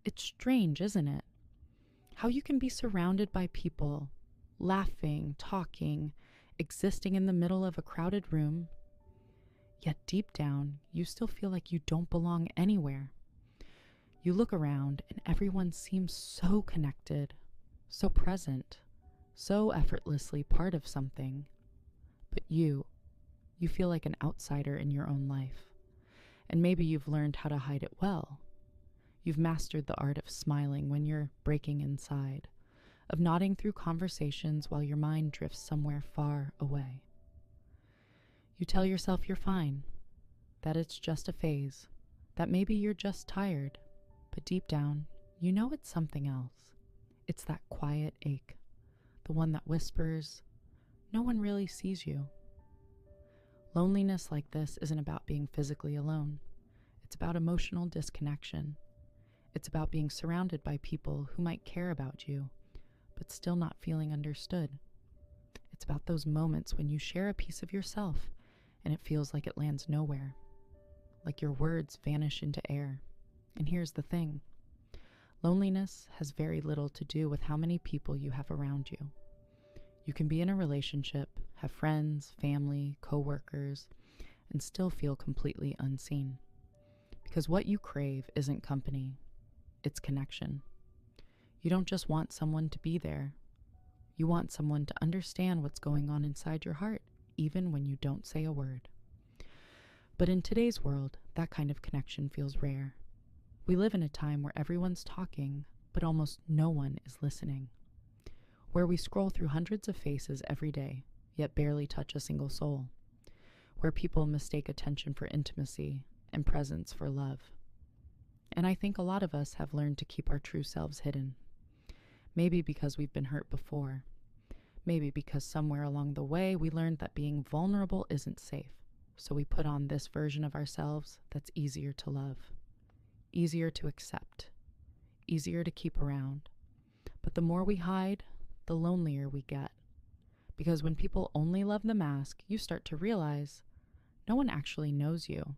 It's strange, isn't it? How you can be surrounded by people, laughing, talking, existing in the middle of a crowded room, yet deep down, you still feel like you don't belong anywhere. You look around and everyone seems so connected, so present, so effortlessly part of something. But you feel like an outsider in your own life. And maybe you've learned how to hide it well. You've mastered the art of smiling when you're breaking inside, of nodding through conversations while your mind drifts somewhere far away. You tell yourself you're fine, that it's just a phase, that maybe you're just tired, but deep down, you know it's something else. It's that quiet ache, the one that whispers, no one really sees you. Loneliness like this isn't about being physically alone. It's about emotional disconnection. It's about being surrounded by people who might care about you, but still not feeling understood. It's about those moments when you share a piece of yourself and it feels like it lands nowhere, like your words vanish into air. And here's the thing. Loneliness has very little to do with how many people you have around you. You can be in a relationship, have friends, family, coworkers, and still feel completely unseen. Because what you crave isn't company, it's connection. You don't just want someone to be there. You want someone to understand what's going on inside your heart, even when you don't say a word. But in today's world, that kind of connection feels rare. We live in a time where everyone's talking, but almost no one is listening. Where we scroll through hundreds of faces every day, yet barely touch a single soul. Where people mistake attention for intimacy and presence for love. And I think a lot of us have learned to keep our true selves hidden. Maybe because we've been hurt before. Maybe because somewhere along the way we learned that being vulnerable isn't safe. So we put on this version of ourselves that's easier to love, easier to accept, easier to keep around. But the more we hide, the lonelier we get. Because when people only love the mask, you start to realize no one actually knows you.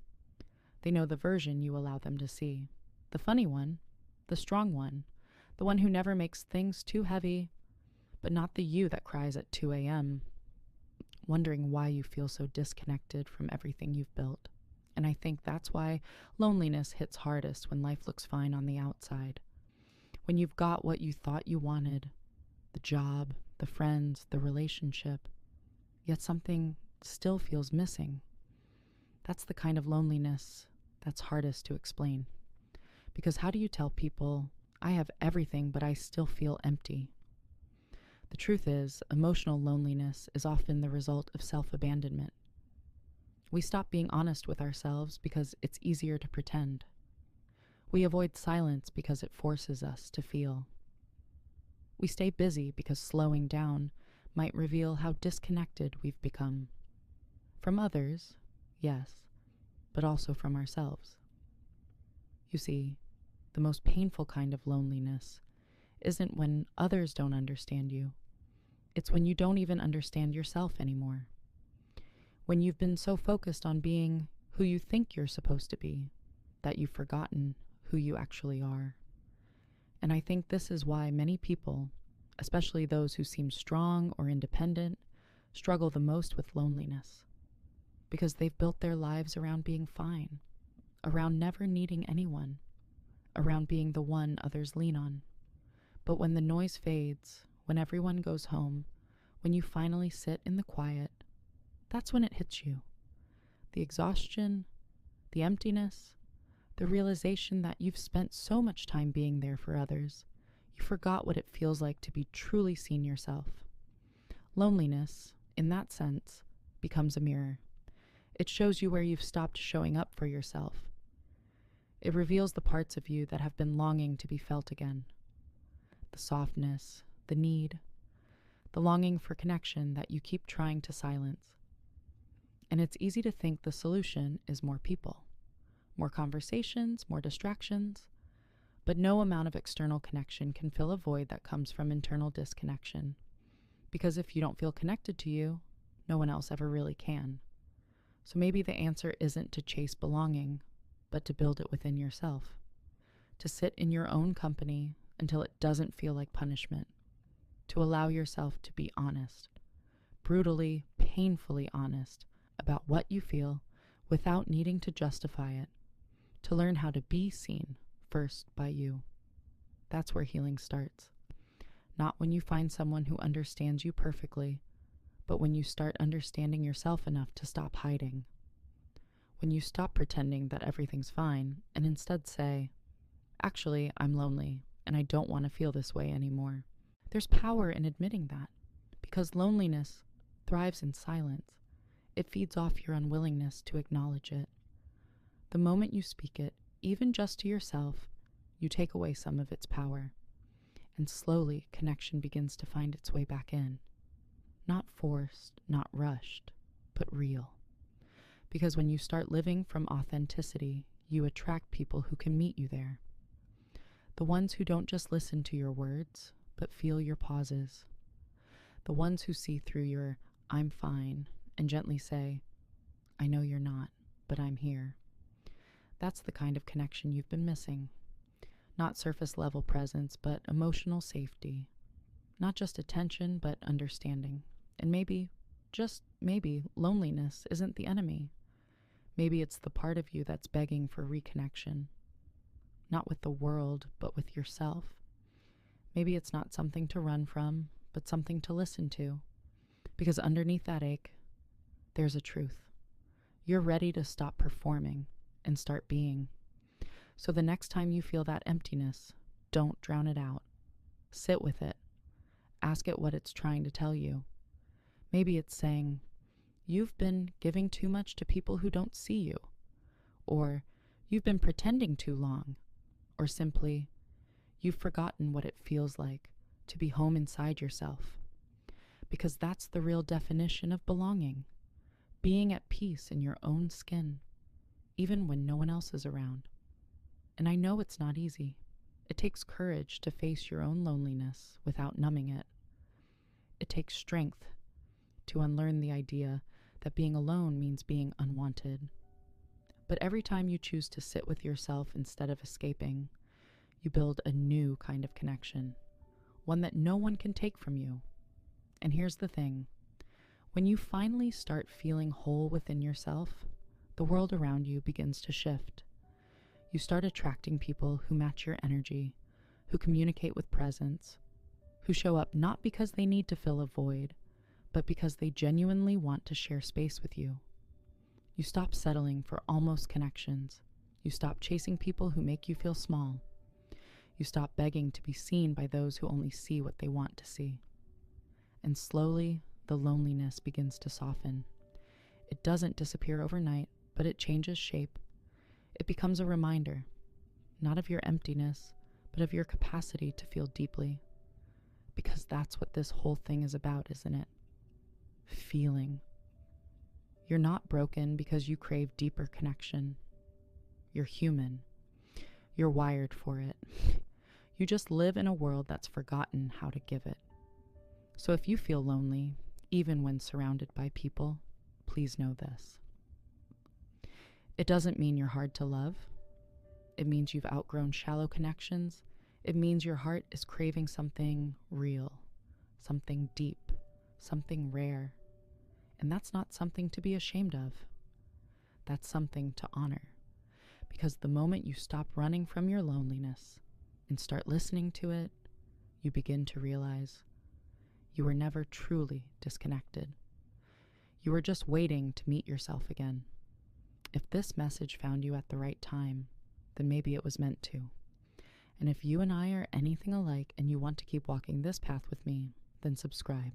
They know the version you allow them to see. The funny one, the strong one, the one who never makes things too heavy, but not the you that cries at 2 a.m., wondering why you feel so disconnected from everything you've built. And I think that's why loneliness hits hardest when life looks fine on the outside. When you've got what you thought you wanted, the job, the friends, the relationship, yet something still feels missing. That's the kind of loneliness that's hardest to explain. Because how do you tell people, I have everything, but I still feel empty? The truth is, emotional loneliness is often the result of self-abandonment. We stop being honest with ourselves because it's easier to pretend. We avoid silence because it forces us to feel. We stay busy because slowing down might reveal how disconnected we've become. From others, yes, but also from ourselves. You see, the most painful kind of loneliness isn't when others don't understand you. It's when you don't even understand yourself anymore. When you've been so focused on being who you think you're supposed to be, that you've forgotten who you actually are. And I think this is why many people, especially those who seem strong or independent, struggle the most with loneliness. Because they've built their lives around being fine, around never needing anyone, around being the one others lean on. But when the noise fades, when everyone goes home, when you finally sit in the quiet, that's when it hits you. The exhaustion, the emptiness, the realization that you've spent so much time being there for others, you forgot what it feels like to be truly seen yourself. Loneliness, in that sense, becomes a mirror. It shows you where you've stopped showing up for yourself. It reveals the parts of you that have been longing to be felt again. The softness, the need, the longing for connection that you keep trying to silence. And it's easy to think the solution is more people, more conversations, more distractions, but no amount of external connection can fill a void that comes from internal disconnection. Because if you don't feel connected to you, no one else ever really can. So maybe the answer isn't to chase belonging, but to build it within yourself. to sit in your own company until it doesn't feel like punishment, to allow yourself to be honest, brutally, painfully honest about what you feel without needing to justify it, to learn how to be seen first by you. That's where healing starts. Not when you find someone who understands you perfectly, but when you start understanding yourself enough to stop hiding. When you stop pretending that everything's fine and instead say, actually, I'm lonely and I don't want to feel this way anymore. There's power in admitting that, because loneliness thrives in silence. It feeds off your unwillingness to acknowledge it. The moment you speak it, even just to yourself, you take away some of its power, and slowly connection begins to find its way back in. Not forced, not rushed, but real. Because when you start living from authenticity, you attract people who can meet you there. The ones who don't just listen to your words, but feel your pauses. The ones who see through your "I'm fine" and gently say, "I know you're not, but I'm here." That's the kind of connection you've been missing. Not surface level presence, but emotional safety. Not just attention, but understanding. And maybe, just maybe, loneliness isn't the enemy. Maybe it's the part of you that's begging for reconnection. Not with the world, but with yourself. Maybe it's not something to run from, but something to listen to. Because underneath that ache, there's a truth. You're ready to stop performing and start being. So the next time you feel that emptiness, don't drown it out. Sit with it. Ask it what it's trying to tell you. Maybe it's saying, you've been giving too much to people who don't see you. Or, you've been pretending too long. Or simply, you've forgotten what it feels like to be home inside yourself. Because that's the real definition of belonging. Being at peace in your own skin, even when no one else is around. And I know it's not easy. It takes courage to face your own loneliness without numbing it. It takes strength to unlearn the idea that being alone means being unwanted. But every time you choose to sit with yourself instead of escaping, you build a new kind of connection, one that no one can take from you. And here's the thing. When you finally start feeling whole within yourself, the world around you begins to shift. You start attracting people who match your energy, who communicate with presence, who show up not because they need to fill a void, but because they genuinely want to share space with you. You stop settling for almost connections. You stop chasing people who make you feel small. You stop begging to be seen by those who only see what they want to see. And slowly, the loneliness begins to soften. It doesn't disappear overnight, but it changes shape. It becomes a reminder, not of your emptiness, but of your capacity to feel deeply. Because that's what this whole thing is about, isn't it? Feeling. You're not broken because you crave deeper connection. You're human. You're wired for it. You just live in a world that's forgotten how to give it. So if you feel lonely, even when surrounded by people, please know this. It doesn't mean you're hard to love. It means you've outgrown shallow connections. It means your heart is craving something real, something deep, something rare. And that's not something to be ashamed of. That's something to honor. Because the moment you stop running from your loneliness and start listening to it, you begin to realize you were never truly disconnected. You were just waiting to meet yourself again. If this message found you at the right time, then maybe it was meant to. And if you and I are anything alike and you want to keep walking this path with me, then subscribe.